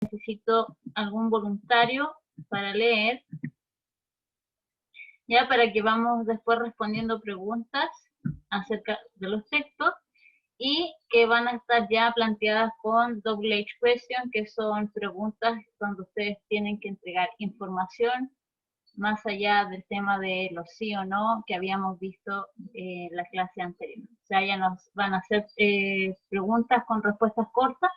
necesito algún voluntario para leer, ya para que vamos después respondiendo preguntas acerca de los textos y que van a estar ya planteadas con double H question, que son preguntas donde ustedes tienen que entregar información más allá del tema de los sí o no que habíamos visto en la clase anterior. O sea, ya nos van a hacer preguntas con respuestas cortas,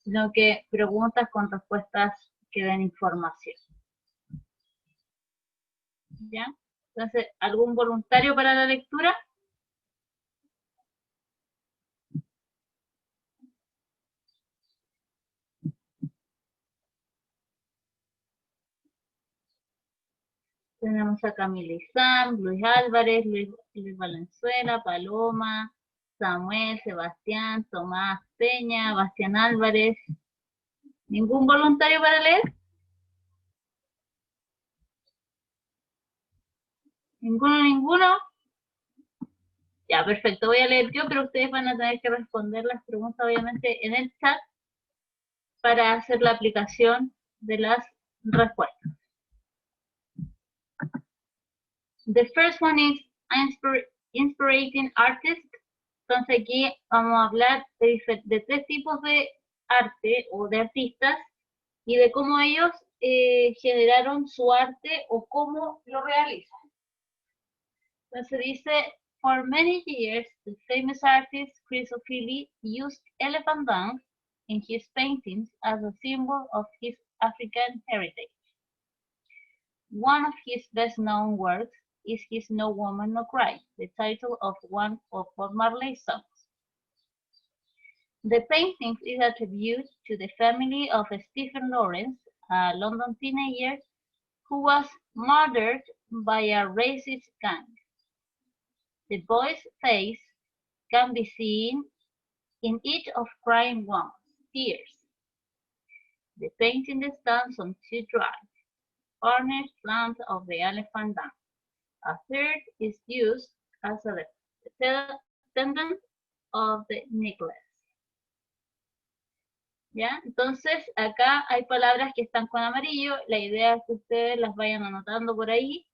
sino que preguntas con respuestas que den información. ¿Ya? Entonces, ¿algún voluntario para la lectura? Tenemos a Camila Izam, Luis Álvarez, Luis Valenzuela, Paloma, Samuel, Sebastián, Tomás Peña, Bastián Álvarez. ¿Ningún voluntario para leer? ¿Ninguno? Ya, perfecto. Voy a leer yo, pero ustedes van a tener que responder las preguntas, obviamente, en el chat para hacer la aplicación de las respuestas. The first one is inspiring artist. Entonces aquí vamos a hablar de tres tipos de arte o de artistas y de cómo ellos generaron su arte o cómo lo realizan. Entonces dice, for many years, the famous artist Chris O'Feely used elephant dung in his paintings as a symbol of his African heritage. One of his best-known works is his No Woman No Cry, the title of one of Bob Marley's songs. The painting is attributed to the family of Stephen Lawrence, a London teenager who was murdered by a racist gang. The boy's face can be seen in each of crying one's tears. The painting stands on two drives, ornate plant of the elephant dung. A third is used as a pendant of the necklace. ¿Ya? Entonces, acá hay palabras que están con amarillo. La idea es que ustedes las vayan anotando por ahí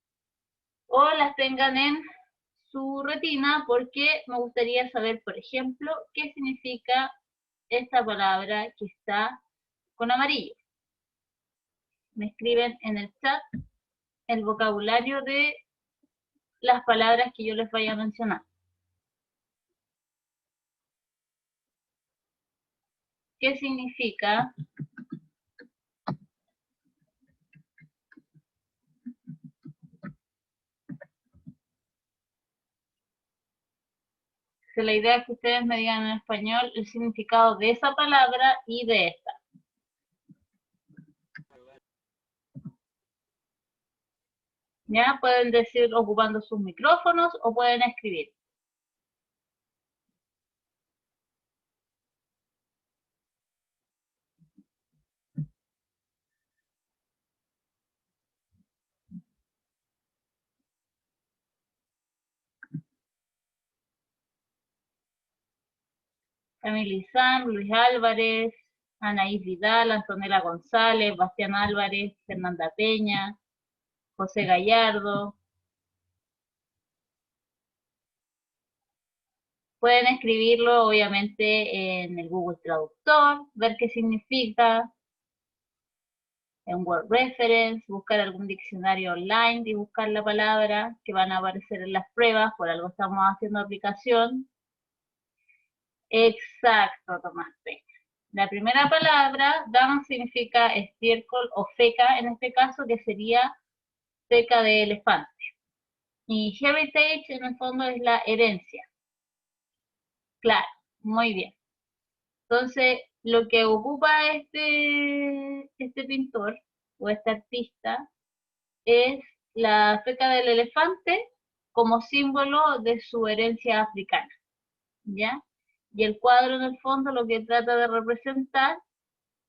o las tengan en su retina porque me gustaría saber, por ejemplo, qué significa esta palabra que está con amarillo. Me escriben en el chat el vocabulario de las palabras que yo les vaya a mencionar. ¿Qué significa? Que la idea es que ustedes me digan en español el significado de esa palabra y de esta. ¿Ya? Pueden decir ocupando sus micrófonos o pueden escribir. Camila Izam, Luis Álvarez, Anaís Vidal, Antonella González, Bastián Álvarez, Fernanda Peña, José Gallardo. Pueden escribirlo obviamente en el Google Traductor, ver qué significa, en Word Reference, buscar algún diccionario online y buscar la palabra que van a aparecer en las pruebas, por algo estamos haciendo aplicación. Exacto, Tomás Peña. La primera palabra, dung, significa estiércol o feca, en este caso, que sería feca de elefante. Y heritage, en el fondo, es la herencia. Claro, muy bien. Entonces, lo que ocupa este pintor o este artista es la feca del elefante como símbolo de su herencia africana, ¿ya? Y el cuadro en el fondo lo que trata de representar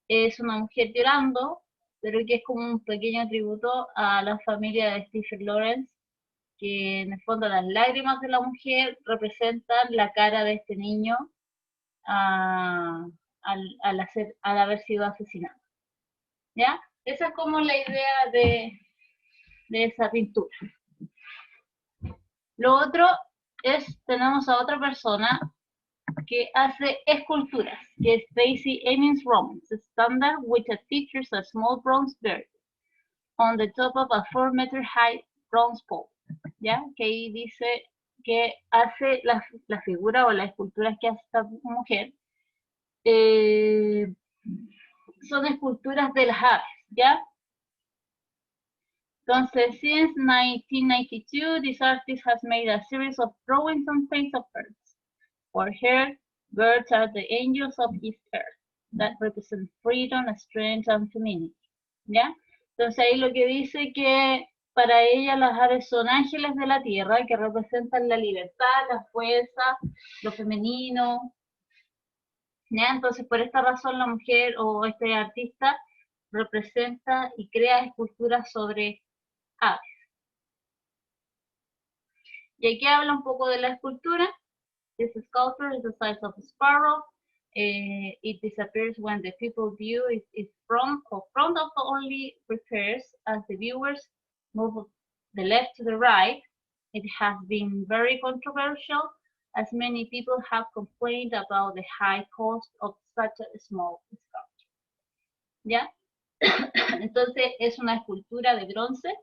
es una mujer llorando, pero que es como un pequeño tributo a la familia de Stephen Lawrence, que en el fondo las lágrimas de la mujer representan la cara de este niño al haber sido asesinado. ¿Ya? Esa es como la idea de esa pintura. Lo otro es, tenemos a otra persona que hace esculturas, que es Tracy Ammons Robbins, standard which features a small bronze bird on the top of a 4-meter high bronze pole. ¿Ya? Que ahí dice que hace la figura o las esculturas que hace esta mujer son esculturas de las aves, ¿ya? Entonces, since 1992, this artist has made a series of drawings on paints of birds. For her, birds are the angels of his earth that represent freedom, strength, and femininity. ¿Ya? Entonces ahí lo que dice que para ella las aves son ángeles de la tierra que representan la libertad, la fuerza, lo femenino. ¿Ya? Entonces por esta razón la mujer o este artista representa y crea esculturas sobre aves. Y aquí habla un poco de la escultura. This sculpture is the size of a sparrow. It disappears when the people view it front of only repairs as the viewers move the left to the right. It has been very controversial as many people have complained about the high cost of such a small sculpture. ¿Ya? Entonces es una escultura de bronce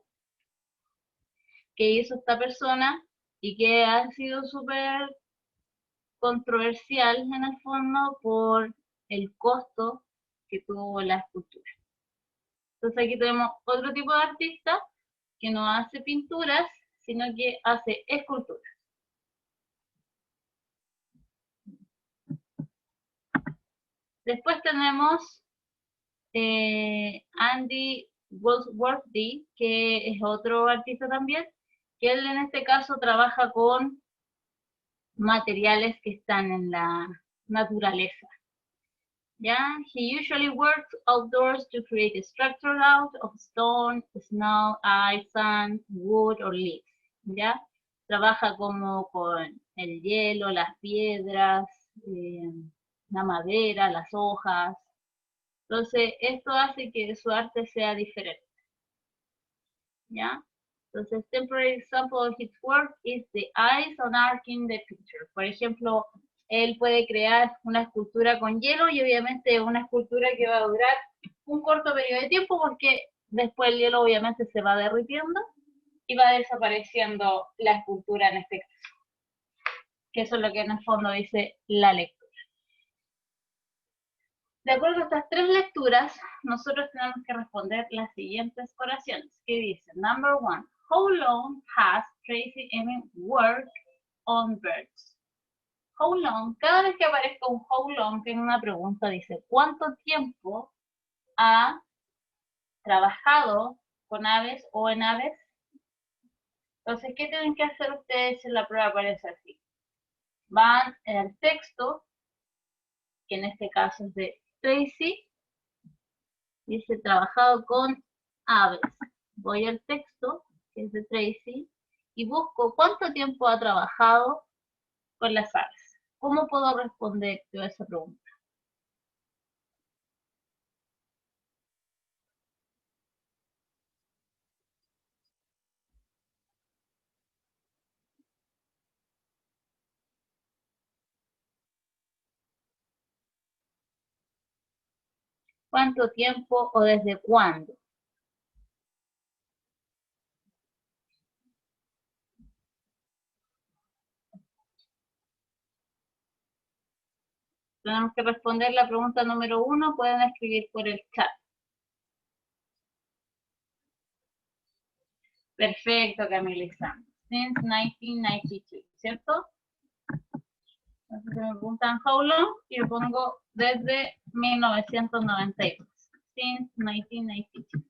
que hizo esta persona y que ha sido súper controversial en el fondo por el costo que tuvo la escultura. Entonces aquí tenemos otro tipo de artista que no hace pinturas, sino que hace esculturas. Después tenemos Andy Goldsworthy, que es otro artista también, que él en este caso trabaja con materiales que están en la naturaleza. Yeah, he usually works outdoors to create a structure out of stone, snow, ice, sand, wood or leaves. ¿Ya? Trabaja como con el hielo, las piedras, la madera, las hojas. Entonces, esto hace que su arte sea diferente. ¿Ya? Entonces, temporary example of his work is the eyes on arc in the picture. Por ejemplo, él puede crear una escultura con hielo y obviamente una escultura que va a durar un corto periodo de tiempo porque después el hielo obviamente se va derritiendo y va desapareciendo la escultura en este caso. Que eso es lo que en el fondo dice la lectura. De acuerdo a estas tres lecturas, nosotros tenemos que responder las siguientes oraciones, que dicen, number one, how long has Tracy Emin worked on birds? How long, cada vez que aparezca un how long en una pregunta dice, ¿cuánto tiempo ha trabajado con aves o en aves? Entonces, ¿qué tienen que hacer ustedes si la prueba aparece así? Van al texto, que en este caso es de Tracy, dice trabajado con aves. Voy al texto, que es de Tracy, y busco cuánto tiempo ha trabajado con las aves. ¿Cómo puedo responder yo a esa pregunta? ¿Cuánto tiempo o desde cuándo? Tenemos que responder la pregunta número 1, pueden escribir por el chat. Perfecto, Camila. Since 1992, ¿cierto? Entonces me preguntan how long y yo pongo desde 1992. Since 1992.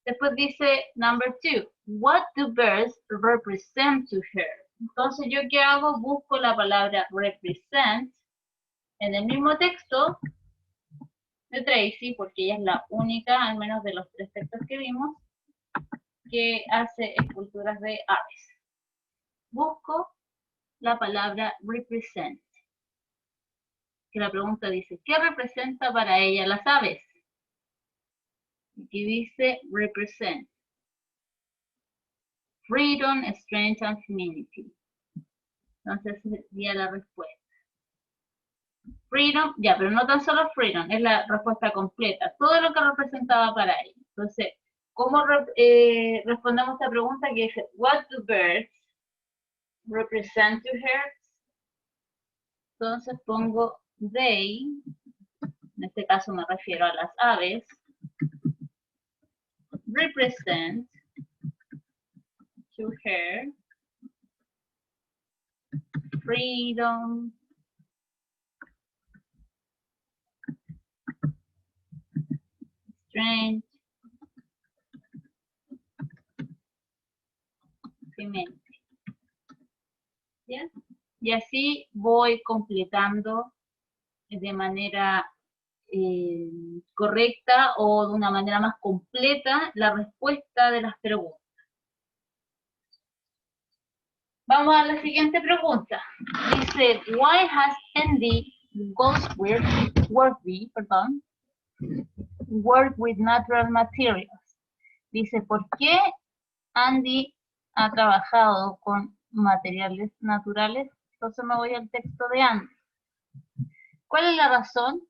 Después dice number 2, what do birds represent to her? Entonces yo qué hago, busco la palabra represent en el mismo texto de Tracy, porque ella es la única, al menos de los tres textos que vimos, que hace esculturas de aves. Busco la palabra represent, que la pregunta dice, ¿qué representa para ella las aves? Aquí dice represent. Freedom, strength, and femininity. Entonces sería la respuesta. Freedom, ya, pero no tan solo freedom, es la respuesta completa. Todo lo que representaba para ella. Entonces, ¿cómo respondemos a esta pregunta que dice, what do birds represent to her? Entonces pongo they, en este caso me refiero a las aves, represent to her freedom, strength, femininity. ¿Bien? Y así voy completando de manera correcta o de una manera más completa la respuesta de las preguntas. Vamos a la siguiente pregunta. Dice, why has Andy Goldsworthy, worked with natural materials? Dice, ¿por qué Andy ha trabajado con materiales naturales? Entonces me voy al texto de Andy. ¿Cuál es la razón?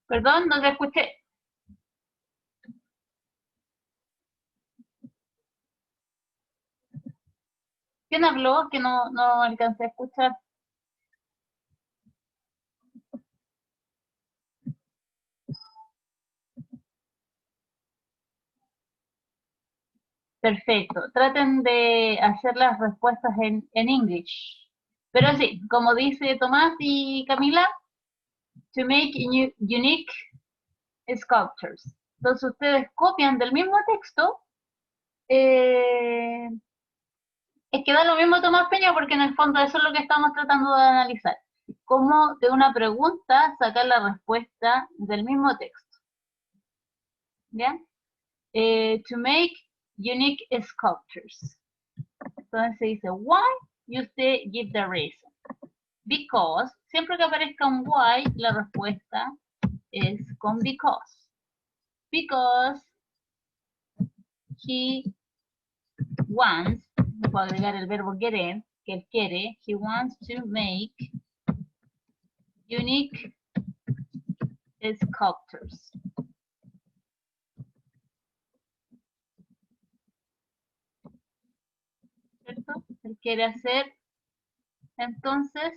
Perdón, no te escuché. ¿Quién habló? Que no alcancé a escuchar. Perfecto. Traten de hacer las respuestas en English. Pero sí, como dice Tomás y Camila, to make unique sculptures. Entonces ustedes copian del mismo texto. Es que da lo mismo Tomás Peña porque en el fondo eso es lo que estamos tratando de analizar. Cómo de una pregunta sacar la respuesta del mismo texto. ¿Ya? To make unique sculptures. Entonces se dice why, y usted give the reason. Because, siempre que aparezca un why, la respuesta es con because. Because he wants, puedo agregar el verbo querer, que él quiere, he wants to make unique sculptures. ¿Cierto? Él quiere hacer, entonces,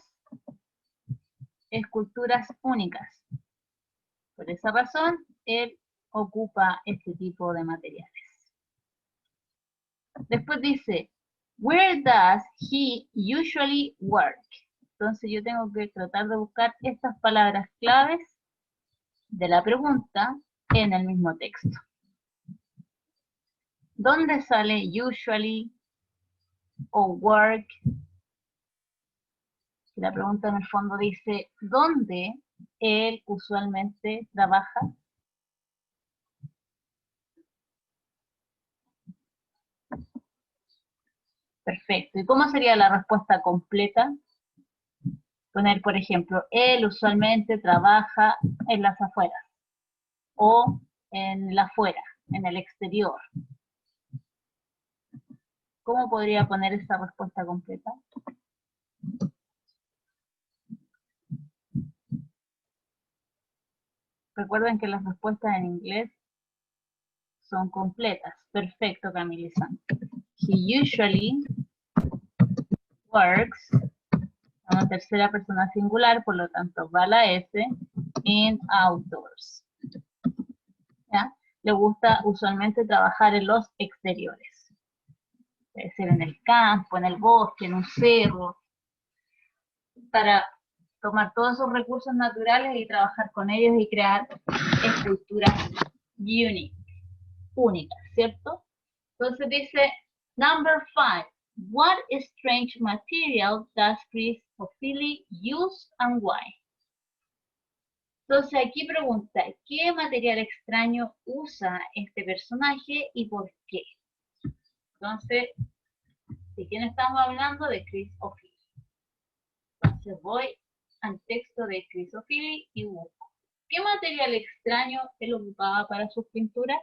esculturas únicas. Por esa razón, él ocupa este tipo de materiales. Después dice, where does he usually work? Entonces yo tengo que tratar de buscar estas palabras claves de la pregunta en el mismo texto. ¿Dónde sale usually o work? La pregunta en el fondo dice, ¿dónde él usualmente trabaja? Perfecto. ¿Y cómo sería la respuesta completa? Poner, por ejemplo, él usualmente trabaja en las afueras o en la afuera, en el exterior. ¿Cómo podría poner esa respuesta completa? Recuerden que las respuestas en inglés son completas. Perfecto, Camila Santos. He usually works, una tercera persona singular, por lo tanto va la S, in outdoors. ¿Ya? Le gusta usualmente trabajar en los exteriores. Puede ser en el campo, en el bosque, en un cerro, para tomar todos esos recursos naturales y trabajar con ellos y crear esculturas únicas, ¿cierto? Entonces dice, number 5, What strange material does Chris O'Feely use and why? Entonces aquí pregunta, ¿qué material extraño usa este personaje y por qué? Entonces, ¿de quién estamos hablando? De Chris O'Feely. Entonces voy al texto de Chris O'Feely y busco. ¿Qué material extraño él ocupaba para sus pinturas?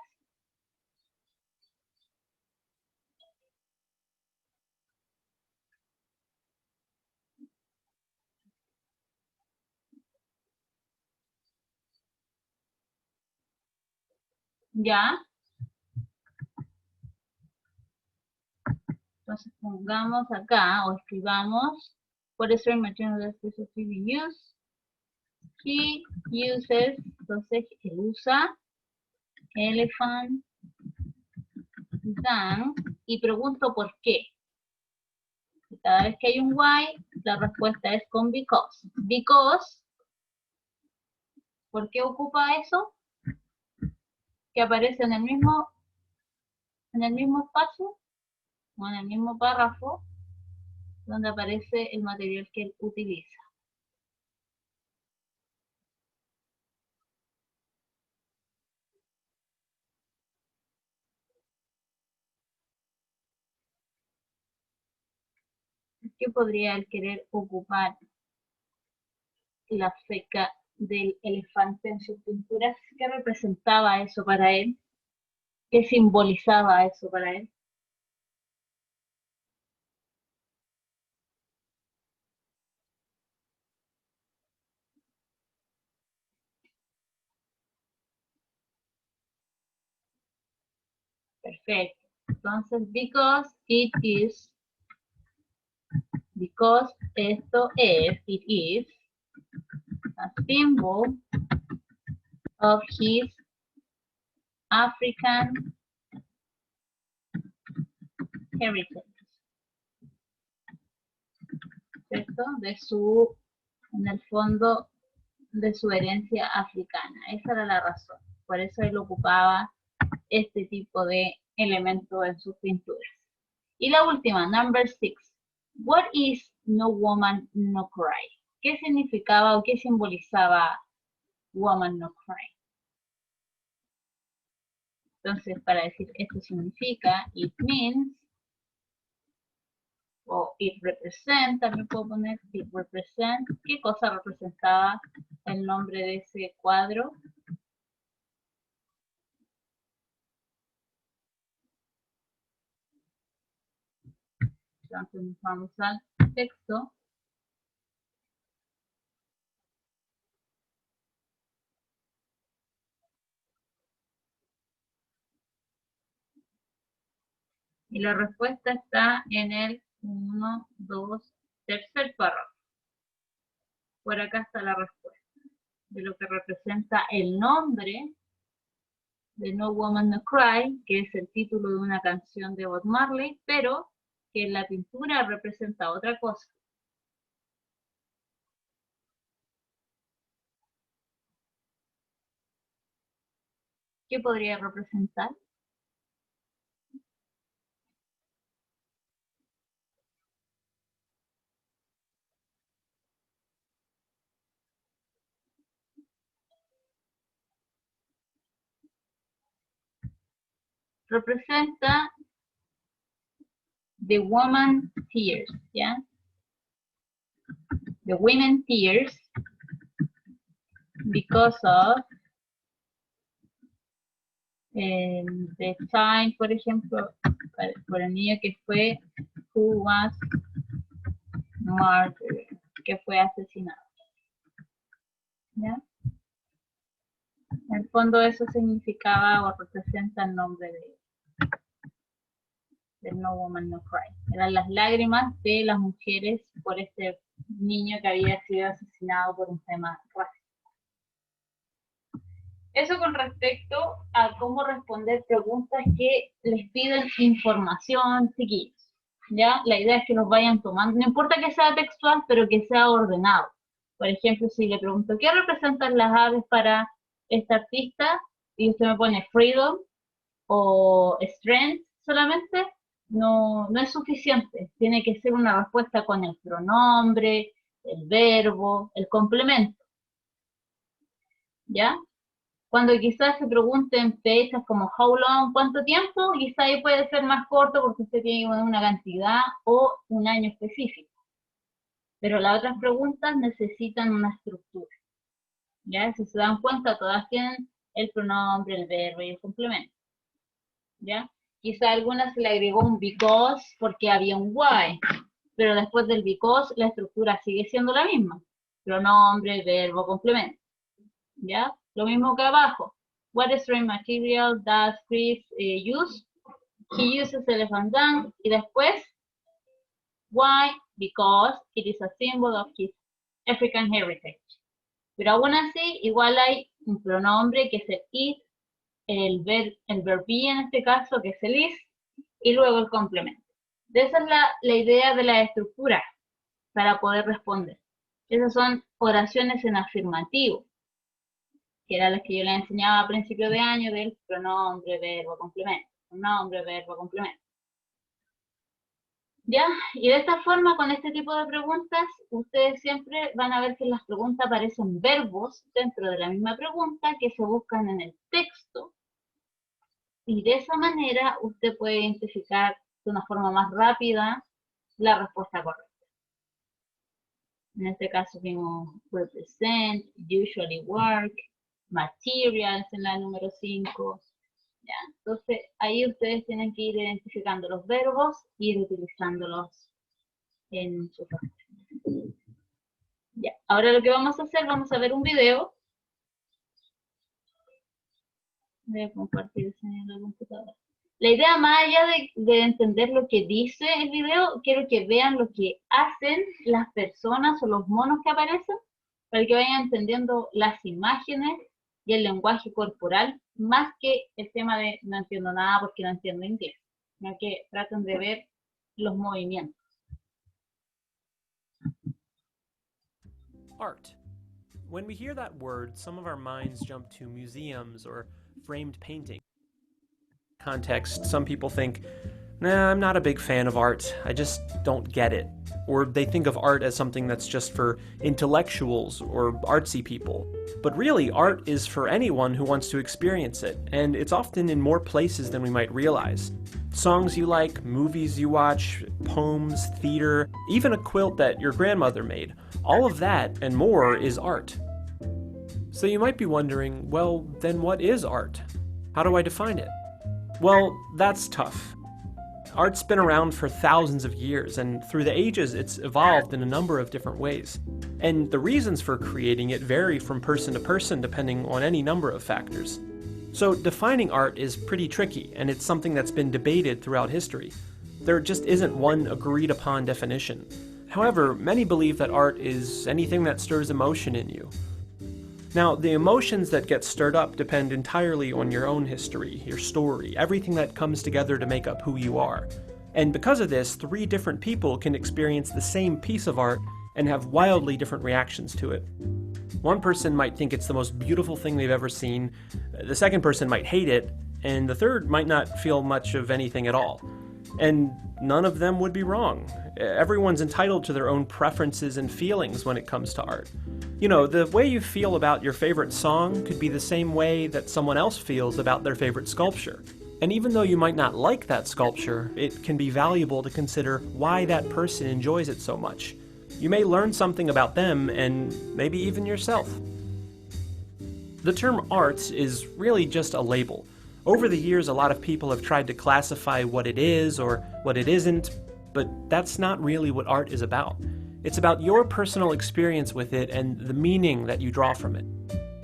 ¿Ya? Entonces pongamos acá o escribamos what is the material that Chris O'Feely use? He uses, entonces él usa elephant dung y pregunto por qué. Cada vez que hay un why, la respuesta es con because. Because, ¿por qué ocupa eso? Que aparece en el mismo espacio o en el mismo párrafo donde aparece el material que él utiliza. ¿Qué podría él querer ocupar la feca del elefante en sus pinturas? ¿Qué representaba eso para él? ¿Qué simbolizaba eso para él? Perfecto. Entonces, because esto es, it is a symbol of his African heritage, ¿cierto? En el fondo, de su herencia africana. Esa era la razón. Por eso él ocupaba este tipo de elementos en sus pinturas. Y la última, number 6. What is No Woman No Cry? ¿Qué significaba o qué simbolizaba Woman No Cry? Entonces, para decir esto significa, it means, o it represent, también puedo poner it represent. ¿Qué cosa representaba el nombre de ese cuadro? Entonces nos vamos al texto. Y la respuesta está en el 1, 2, tercer párrafo. Por acá está la respuesta de lo que representa el nombre de No Woman No Cry, que es el título de una canción de Bob Marley, pero que en la pintura representa otra cosa. ¿Qué podría representar? Representa the woman tears, ¿ya? The women tears because of the time, por ejemplo, por el niño que fue who was murdered, que fue asesinado. ¿Ya? En el fondo eso significaba o representa el nombre de No Woman No Cry. Eran las lágrimas de las mujeres por este niño que había sido asesinado por un tema racial. Eso con respecto a cómo responder preguntas que les piden información, chiquillos. ¿Ya? La idea es que los vayan tomando, no importa que sea textual, pero que sea ordenado. Por ejemplo, si le pregunto, ¿qué representan las aves para esta artista? Y usted me pone freedom o strength solamente, no es suficiente. Tiene que ser una respuesta con el pronombre, el verbo, el complemento, ¿ya? Cuando quizás se pregunten fechas como how long, ¿cuánto tiempo? Quizás ahí puede ser más corto porque usted tiene que poner una cantidad o un año específico. Pero las otras preguntas necesitan una estructura, ¿ya? Si se dan cuenta, todas tienen el pronombre, el verbo y el complemento, ¿ya? Quizá a algunas se le agregó un because porque había un why, pero después del because la estructura sigue siendo la misma. Pronombre, verbo, complemento, ¿ya? Lo mismo que abajo. What strange material does Chris use? He uses elephant dung. Y después, why? Because it is a symbol of his African heritage. Pero aún así, igual hay un pronombre que es el it, el verb be en este caso, que es el is, y luego el complemento. Esa es la idea de la estructura para poder responder. Esas son oraciones en afirmativo, que eran las que yo les enseñaba a principio de año del pronombre, verbo, complemento. Pronombre, verbo, complemento. ¿Ya? Y de esta forma, con este tipo de preguntas, ustedes siempre van a ver que en las preguntas aparecen verbos dentro de la misma pregunta que se buscan en el texto. Y de esa manera usted puede identificar de una forma más rápida la respuesta correcta. En este caso vimos represent, usually work, materials en la número 5. ¿Ya? Entonces ahí ustedes tienen que ir identificando los verbos y ir utilizándolos en su oración. Ya. Ahora lo que vamos a hacer, vamos a ver un video. Voy a compartir en la computadora. La idea, más allá de entender lo que dice el video, quiero que vean lo que hacen las personas o los monos que aparecen, para que vayan entendiendo las imágenes y el lenguaje corporal, más que el tema de no entiendo nada porque no entiendo inglés, sino que traten de ver los movimientos. Art. When we hear that word, some of our minds jump to museums or framed paintings. Context, some people think, nah, I'm not a big fan of art, I just don't get it. Or they think of art as something that's just for intellectuals or artsy people. But really, art is for anyone who wants to experience it, and it's often in more places than we might realize. Songs you like, movies you watch, poems, theater, even a quilt that your grandmother made. All of that and more is art. So you might be wondering, well, then what is art? How do I define it? Well, that's tough. Art's been around for thousands of years, and through the ages it's evolved in a number of different ways. And the reasons for creating it vary from person to person depending on any number of factors. So defining art is pretty tricky, and it's something that's been debated throughout history. There just isn't one agreed upon definition. However, many believe that art is anything that stirs emotion in you. Now, the emotions that get stirred up depend entirely on your own history, your story, everything that comes together to make up who you are. And because of this, 3 different people can experience the same piece of art and have wildly different reactions to it. One person might think it's the most beautiful thing they've ever seen, the second person might hate it, and the third might not feel much of anything at all. And none of them would be wrong. Everyone's entitled to their own preferences and feelings when it comes to art. You know, the way you feel about your favorite song could be the same way that someone else feels about their favorite sculpture. And even though you might not like that sculpture, it can be valuable to consider why that person enjoys it so much. You may learn something about them and maybe even yourself. The term art is really just a label. Over the years, a lot of people have tried to classify what it is or what it isn't, but that's not really what art is about. It's about your personal experience with it and the meaning that you draw from it.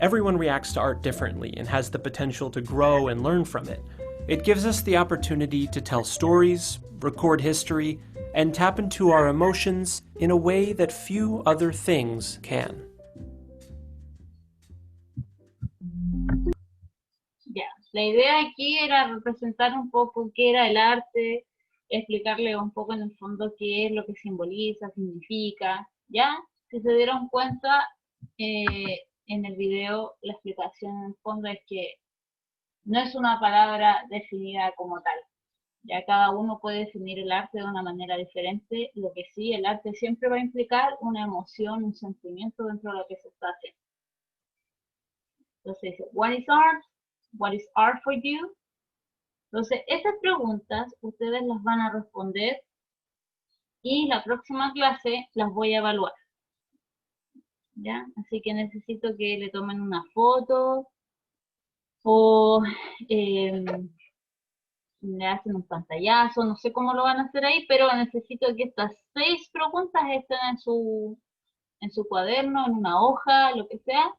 Everyone reacts to art differently and has the potential to grow and learn from it. It gives us the opportunity to tell stories, record history, and tap into our emotions in a way that few other things can. Ya, la idea aquí era representar un poco qué era el arte, explicarle un poco en el fondo qué es lo que simboliza, significa, ¿ya? Si se dieron cuenta, en el video la explicación en el fondo es que no es una palabra definida como tal, Ya cada uno puede definir el arte de una manera diferente. Lo que sí, el arte siempre va a implicar una emoción, un sentimiento dentro de lo que se está haciendo. Entonces dice, what is art? What is art for you? Entonces, estas preguntas ustedes las van a responder y la próxima clase las voy a evaluar. ¿Ya? Así que necesito que le tomen una foto o le hacen un pantallazo, no sé cómo lo van a hacer ahí, pero necesito que estas 6 preguntas estén en su cuaderno, en una hoja, lo que sea,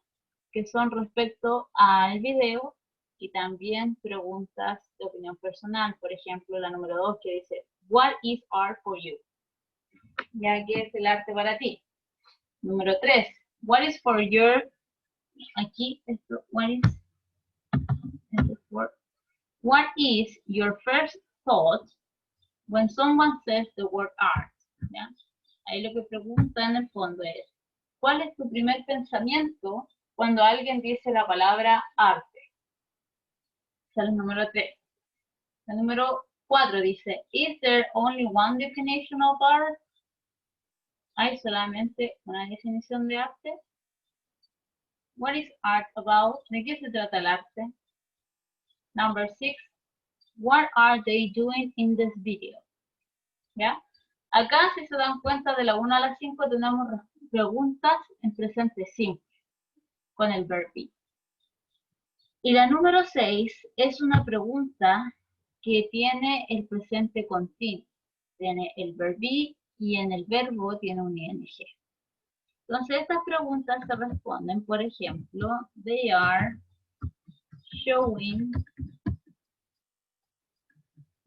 que son respecto al video y también preguntas de opinión personal. Por ejemplo, la número 2 que dice, what is art for you? Ya que es el arte para ti. Número 3, what is for your, aquí, esto, what is your first thought when someone says the word art? ¿Ya? Ahí lo que pregunta en el fondo es, ¿cuál es tu primer pensamiento cuando alguien dice la palabra arte? Ese es el número 3. El número 4 dice, is there only one definition of art? ¿Hay solamente una definición de arte? What is art about? ¿De qué se trata el arte? Number 6, what are they doing in this video? ¿Ya? Acá, si se dan cuenta, de la 1 a la 5 tenemos preguntas en presente simple, con el verb be. Y la número 6 es una pregunta que tiene el presente continuo. Tiene el verb be y en el verbo tiene un ing. Entonces, estas preguntas se responden, por ejemplo, they are showing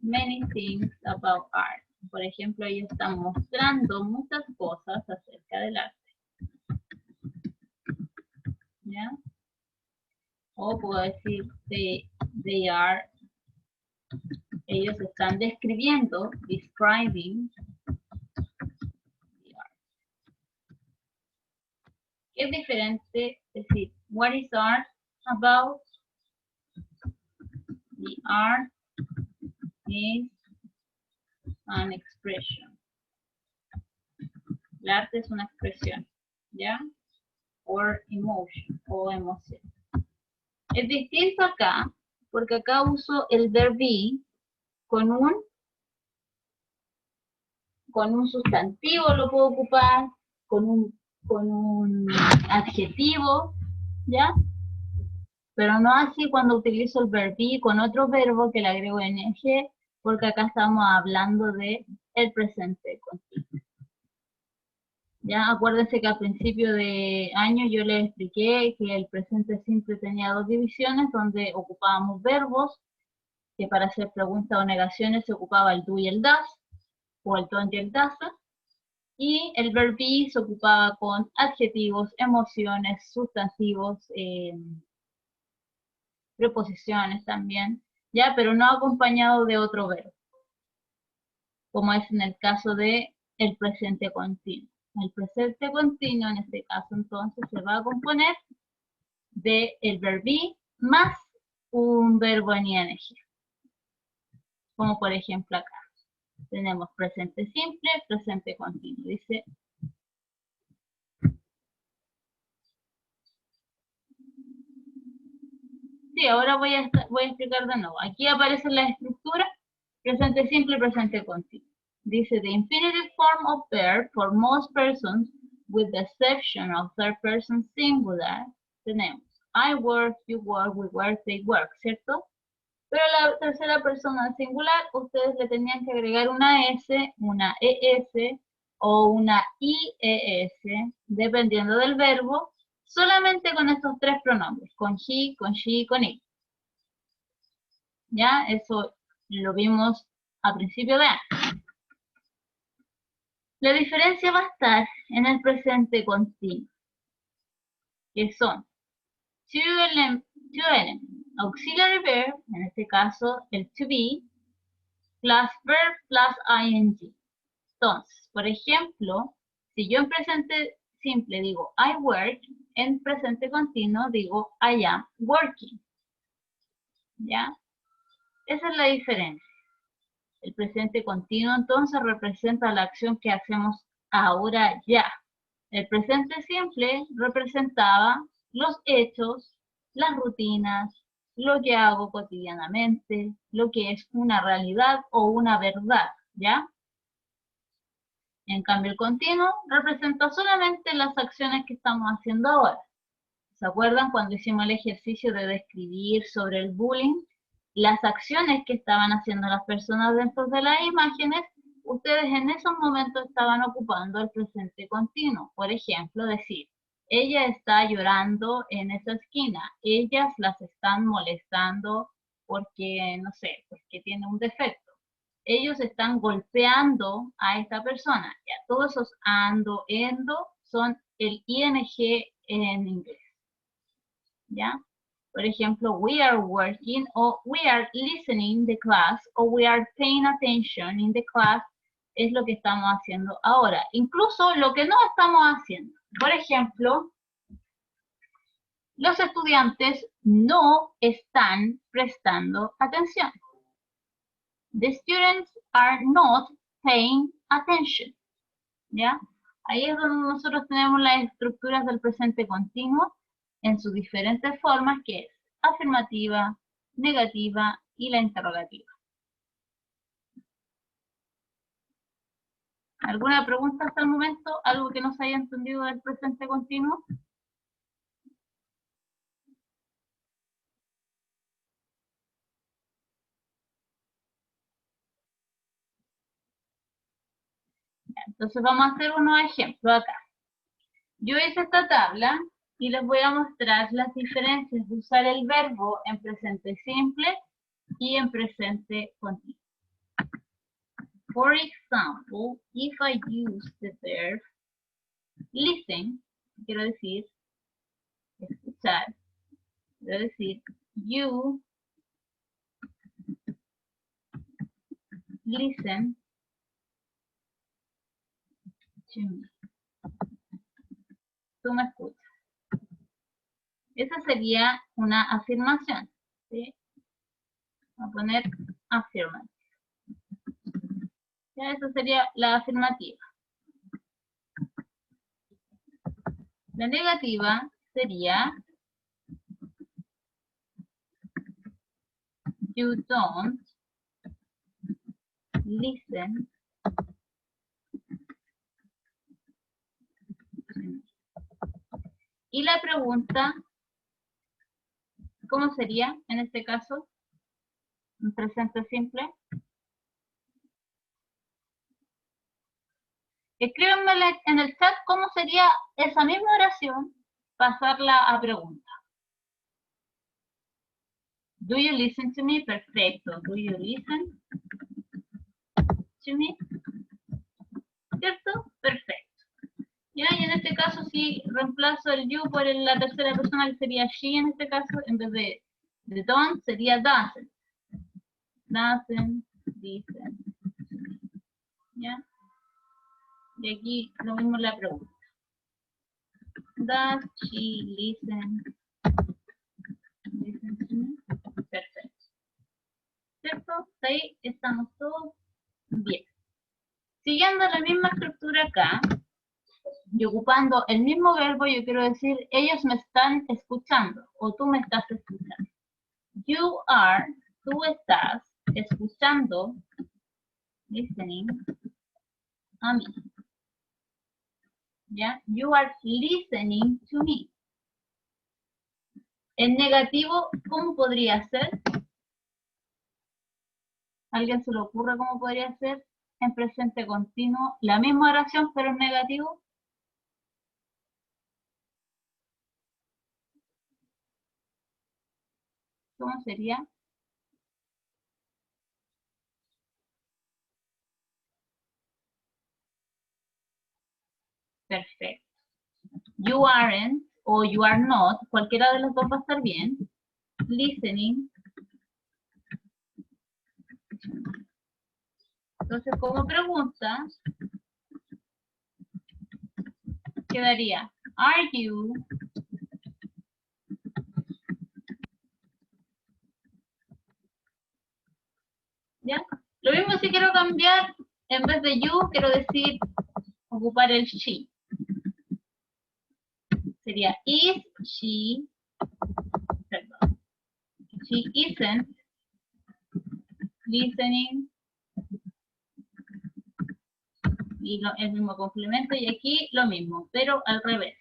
many things about art. Por ejemplo, ellos están mostrando muchas cosas acerca del arte. ¿Ya? O puedo decir, they are, ellos están describiendo, describing the art. Es diferente decir, what is art about? The art is an expression. El arte es una expresión, ¿ya? Or emotion, o emoción. Es distinto acá, porque acá uso el verb be con un sustantivo lo puedo ocupar, con un adjetivo, ¿ya? Pero no así cuando utilizo el verb be con otro verbo que le agrego ing, porque acá estamos hablando de el presente continuo. Ya, acuérdense que al principio de año yo les expliqué que el presente simple tenía 2 divisiones, donde ocupábamos verbos, que para hacer preguntas o negaciones se ocupaba el do y el das, o el don't y el doesn't, y el verb be se ocupaba con adjetivos, emociones, sustantivos, preposiciones también, ya, pero no acompañado de otro verbo, como es en el caso de el presente continuo. El presente continuo, en este caso, entonces, se va a componer de el verb be más un verbo en ing. Como por ejemplo acá. Tenemos presente simple, presente continuo. Dice, sí, ahora voy a explicar de nuevo. Aquí aparece la estructura, presente simple, presente continuo. Dice, the infinitive form of verb for most persons, with the exception of third person singular, tenemos I work, you work, we work, they work, ¿cierto? Pero a la tercera persona singular, ustedes le tenían que agregar una S, una ES o una IES, dependiendo del verbo, solamente con estos 3 pronombres, con he, con she y con it. ¿Ya? Eso lo vimos a principio de año. La diferencia va a estar en el presente continuo, que son two elements, auxiliary verb, en este caso el to be, plus verb plus ing. Entonces, por ejemplo, si yo en presente simple digo I work, en presente continuo digo I am working. ¿Ya? Esa es la diferencia. El presente continuo entonces representa la acción que hacemos ahora ya. El presente simple representaba los hechos, las rutinas, lo que hago cotidianamente, lo que es una realidad o una verdad, ¿ya? En cambio, el continuo representa solamente las acciones que estamos haciendo ahora. ¿Se acuerdan cuando hicimos el ejercicio de describir sobre el bullying? Las acciones que estaban haciendo las personas dentro de las imágenes, ustedes en esos momentos estaban ocupando el presente continuo. Por ejemplo, decir, ella está llorando en esa esquina, ellas las están molestando porque, no sé, porque tiene un defecto. Ellos están golpeando a esta persona. Ya, todos esos ando, endo son el ing en inglés. ¿Ya? Por ejemplo, we are working o we are listening the class o we are paying attention in the class es lo que estamos haciendo ahora. Incluso lo que no estamos haciendo. Por ejemplo, los estudiantes no están prestando atención. The students are not paying attention. ¿Ya? Ahí es donde nosotros tenemos las estructuras del presente continuo en sus diferentes formas, que es afirmativa, negativa y la interrogativa. ¿Alguna pregunta hasta el momento? ¿Algo que no se haya entendido del presente continuo? Entonces vamos a hacer unos ejemplos acá. Yo hice esta tabla y les voy a mostrar las diferencias de usar el verbo en presente simple y en presente continuo. For example, if I use the verb listen, quiero decir escuchar, quiero decir you listen to me. Tú me escuchas. Esa sería una afirmación. ¿Sí? Voy a poner affirmative. Ya, esa sería la afirmativa. La negativa sería you don't listen to me. Y la pregunta, ¿cómo sería en este caso? En presente simple. Escríbanme en el chat cómo sería esa misma oración, pasarla a pregunta. Do you listen to me? Perfecto. Do you listen to me? ¿Cierto? Perfecto. ¿Ya? Y en este caso, si reemplazo el you por la tercera persona, que sería she en este caso, en vez de don't, sería doesn't. Doesn't listen to me. ¿Ya? Y aquí lo mismo la pregunta. Does she listen to me? Perfecto. ¿Cierto? Ahí estamos todos bien. Siguiendo la misma estructura acá, y ocupando el mismo verbo, yo quiero decir, ellos me están escuchando, o tú me estás escuchando. You are, tú estás escuchando, listening, a mí. ¿Ya? You are listening to me. En negativo, ¿cómo podría ser? ¿Alguien se le ocurre cómo podría ser? En presente continuo, la misma oración, pero en negativo. ¿Cómo sería? Perfecto. You aren't o you are not, cualquiera de los dos va a estar bien. Listening. Entonces, como pregunta, quedaría, are you ¿ya? Lo mismo si quiero cambiar, en vez de you, quiero decir ocupar el she. Sería is she, perdón, she isn't listening, y el mismo complemento, y aquí lo mismo, pero al revés.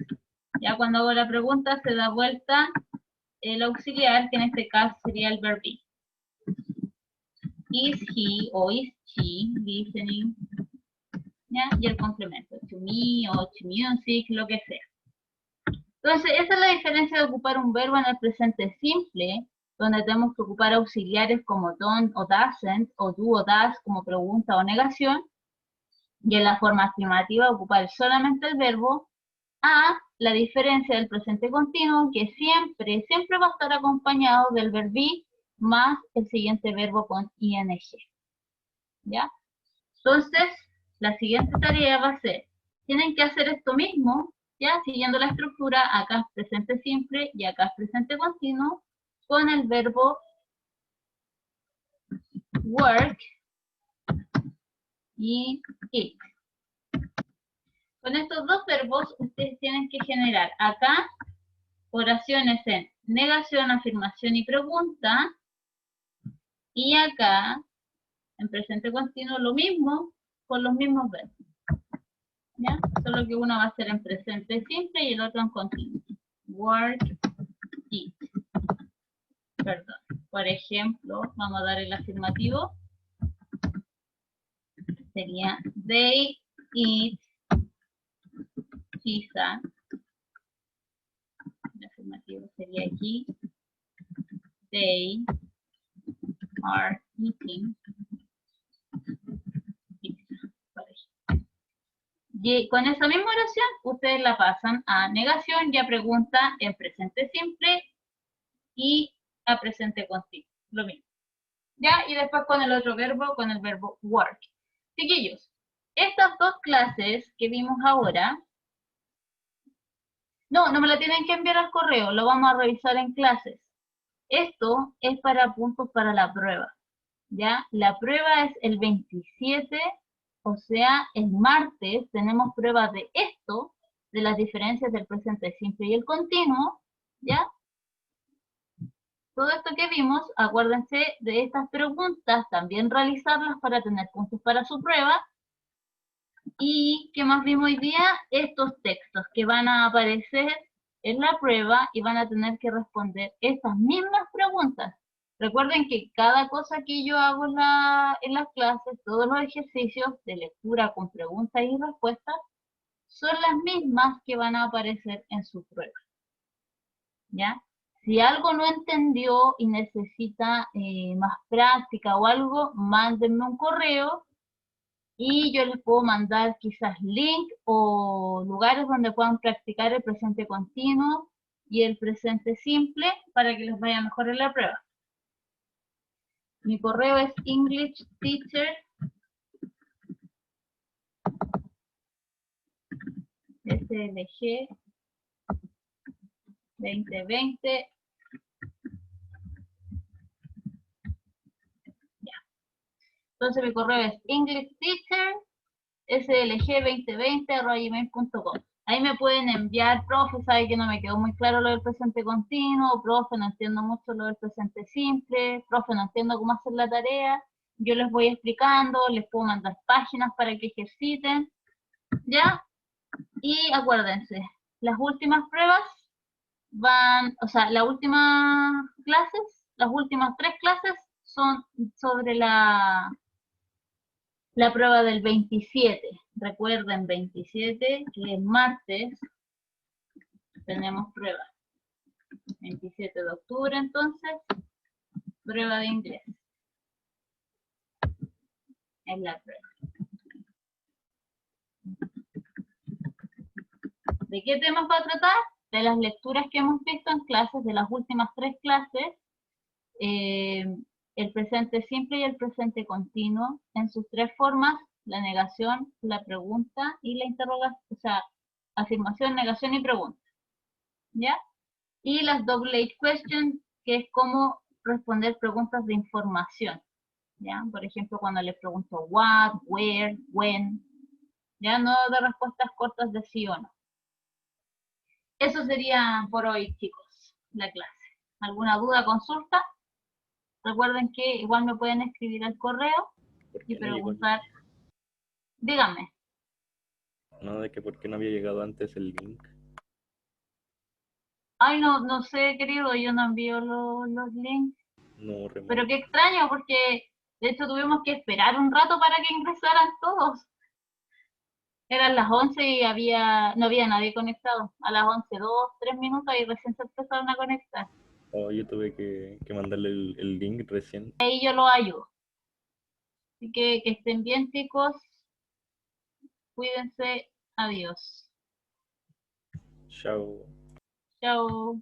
Ya cuando hago la pregunta se da vuelta el auxiliar, que en este caso sería el verb be. Is he o is she listening? ¿Ya? Y el complemento, to me o to music, lo que sea. Entonces, esa es la diferencia de ocupar un verbo en el presente simple, donde tenemos que ocupar auxiliares como don't o doesn't, o do o does como pregunta o negación, y en la forma afirmativa ocupar solamente el verbo, a la diferencia del presente continuo, que siempre va a estar acompañado del verbo be más el siguiente verbo con ing. ¿Ya? Entonces, la siguiente tarea va a ser, tienen que hacer esto mismo, ya, siguiendo la estructura, acá es presente simple y acá es presente continuo, con el verbo work y eat. Con estos dos verbos, ustedes tienen que generar acá oraciones en negación, afirmación y pregunta, y acá, en presente continuo, lo mismo, con los mismos verbos. ¿Ya? Solo que uno va a ser en presente simple y el otro en continuo. Work, eat. Perdón. Por ejemplo, vamos a dar el afirmativo. Sería they eat pizza. El afirmativo sería aquí. They are eating pizza. Por ejemplo. Y con esa misma oración, ustedes la pasan a negación y a pregunta en presente simple y a presente continuo. Lo mismo. ¿Ya? Y después con el otro verbo, con el verbo work. Chiquillos, estas dos clases que vimos ahora, no me la tienen que enviar al correo, lo vamos a revisar en clases. Esto es para puntos para la prueba, ¿ya? La prueba es el 27, o sea, el martes tenemos pruebas de esto, de las diferencias del presente simple y el continuo, ¿ya? Todo esto que vimos, acuérdense de estas preguntas, también realizarlas para tener puntos para su prueba. ¿Y qué más vimos hoy día? Estos textos que van a aparecer en la prueba y van a tener que responder estas mismas preguntas. Recuerden que cada cosa que yo hago en las clases, todos los ejercicios de lectura con preguntas y respuestas, son las mismas que van a aparecer en su prueba. ¿Ya? Si algo no entendió y necesita más práctica o algo, mándenme un correo y yo les puedo mandar quizás link o lugares donde puedan practicar el presente continuo y el presente simple para que les vaya mejor en la prueba. Mi correo es englishteacher.slg2020. Entonces mi correo es englishteacher.slg2020@gmail.com. Ahí me pueden enviar, profe, sabe que no me quedó muy claro lo del presente continuo, profe, no entiendo mucho lo del presente simple, profe, no entiendo cómo hacer la tarea. Yo les voy explicando, les puedo mandar páginas para que ejerciten, ¿ya? Y acuérdense, las últimas pruebas o sea, las últimas clases, las últimas 3 clases son sobre la prueba del 27. Recuerden, 27, que es martes, tenemos prueba. 27 de octubre, entonces, prueba de inglés. Es la prueba. ¿De qué temas va a tratar? De las lecturas que hemos visto en clases, de las últimas 3 clases, el presente simple y el presente continuo, en sus 3 formas, la negación, la pregunta y la interrogación, o sea, afirmación, negación y pregunta. ¿Ya? Y las double-edged questions, que es cómo responder preguntas de información. ¿ya? Por ejemplo, cuando les pregunto what, where, when, ya no de respuestas cortas de sí o no. Eso sería por hoy, chicos, la clase. ¿Alguna duda, consulta? Recuerden que igual me pueden escribir al correo ¿Por y qué no llegó el preguntar. Díganme. No, de que por qué no había llegado antes el link. Ay, no, no sé, querido, yo no envío los links. No, Pero remoto. qué extraño, porque de hecho tuvimos que esperar un rato para que ingresaran todos. Eran las 11 y no había nadie conectado. A las 11, 2, 3 minutos y recién se empezaron a conectar. Oh, yo tuve que mandarle el link recién. Ahí yo los ayudo. Así que estén bien, chicos. Cuídense. Adiós. Chao. Chao.